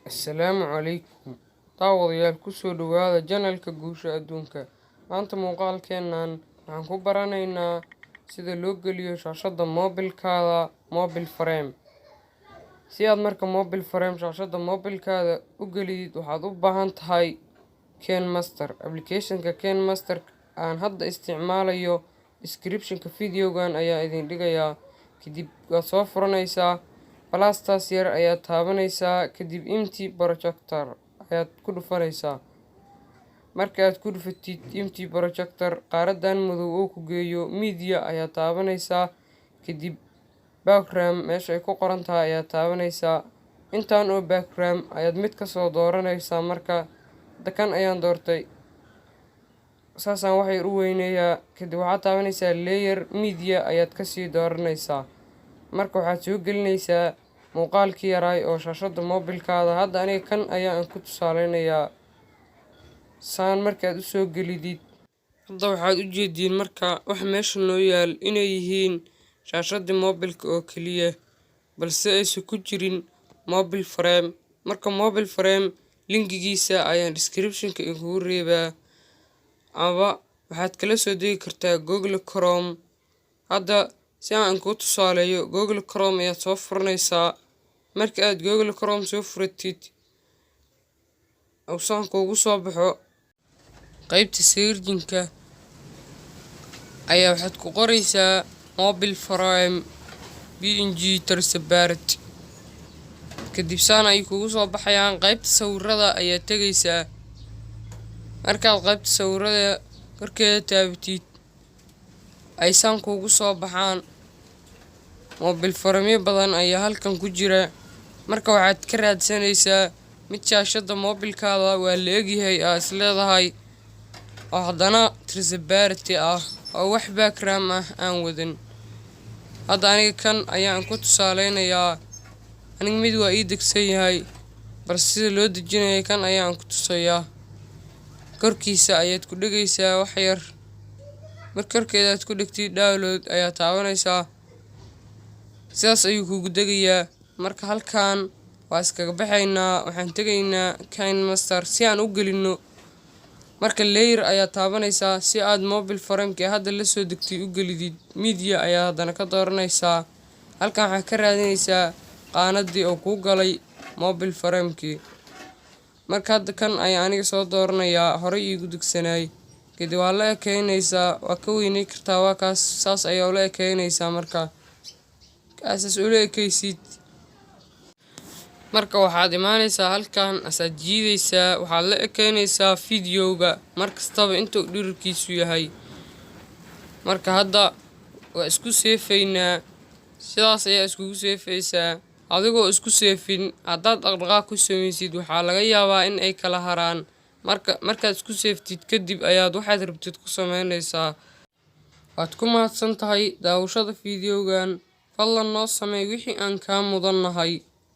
Assalaamu calaykum daawadayaal ku soo dhawaada janalka Guusha Adduunka. Maanta muuqaalkeennan waxaan ku baranaynaa sida loo geliyo shaashadda moobilkaada mobile frame. Si aad marka mobile frame shaashadda moobilkaada u gelidid waxaad u baahan tahay KineMaster. Applicationka KineMaster aan hadda isticmaalayo description-ka videogan ayaa idin dhigayaa. Kadib waad soo furanaysaa Plus yar ayaad taabanaysaa, kadib empty projector ayaad ku dhufanaysaa. Marka aad ku dhufatid empty projector, qaaradan madow oo ku geeyo media ayaad taabanaysaa, kadib background meesha ay ku qoran tahay ayaad taabanaysaa. Intaan oo background ayaad mid ka soo dooranaysaa. Marka dakan ayaan doortay, saasaan waxay u weyneeyaa. Kadib waxaad taabanaysaa layer media ayaad ka sii dooranaysaa. Marka waxaad soo gelinaysaa muuqaalkii yaray oo shaashadda moobilkaada. Hadda aniga kan ayaan ku tusaaleynayaa. Saan markaad u soo gelidid hadda waxaad u jeediin marka wax meesha noo yaal inay yihiin shaashadda moobilka oo keliya, balse aysan ku jirin mobile frame. Marka mobile frame linkigiisa ayaan description-ka kugu reebaa, ama waxaad kala soo degi kartaa Google Chrome. Hadda si aan ku tusaaleeyo, Google Chrome ayaad soo furanaysaa. Marka aad Google Chrome soo furatid, awsaan kuugu soo baxo qaybta searching-ka ayaa waxaad ku qoraysaa mobile frame png separate. kadib saan ay kuugu soo baxayaan. qaybta sawirada ayaad tegaysaa. markaad qaybta sawirada korkeeda taabatid ay saan kuugu soo baxaan. mobile frame badan ayaa halkan ku jira. marka waxaad ka raadsanaysaa mid shaashadda moobilkaada waa la egyahay is leedahay, oo haddana transparent ah oo wax background ah aan wadan. hadda aniga kan ayaan ku tusaaleynayaa. aniga mid waa ii degsan yahay, balse sida loo dejinayo kan ayaan ku tusayaa. korkiisa ayaad ku dhegaysaa wax yar. marka korkeeda aad ku dhigtid download ayaa taabanaysaa. sidaas ayuu kugu degayaa. marka halkan waa iskaga baxaynaa. waxaan tegaynaa KineMaster si aan u gelino. marka layer ayaa taabanaysaa si aad mobile frame-ka hadda la soo degtay u gelidid. media ayaa haddana ka dooranaysaa. halkan waxaad ka raadinaysaa qaanadii oo kuu galay mobile frame-kii. marka hadda kan ayaa aniga soo dooranayaa, horey iigu degsanaay. kadib waa la ekeynaysaa, waa ka weynay kartaa. waa kaas, saas ayaa ula ekeynaysaa. marka kaasaas ula ekaysid, marka waxaad imaanaysaa halkan asaad jiidaysaa. waxaad la ekeynaysaa videoga markastaba intuu dhirirkiisu yahay. marka hadda waa isku seefaynaa. sidaas ayaa iskugu seefaysaa. adigoo isku seefin haddaad dhaqdhaqaaq ku samaysid waxaa laga yaabaa in ay kala haraan. markaad isku seeftid kadib ayaad waxaad rabtid ku sameynaysaa. waad ku mahadsan tahay daawashada videogan. fadlan noo samee wixii aan kaa mudannahay.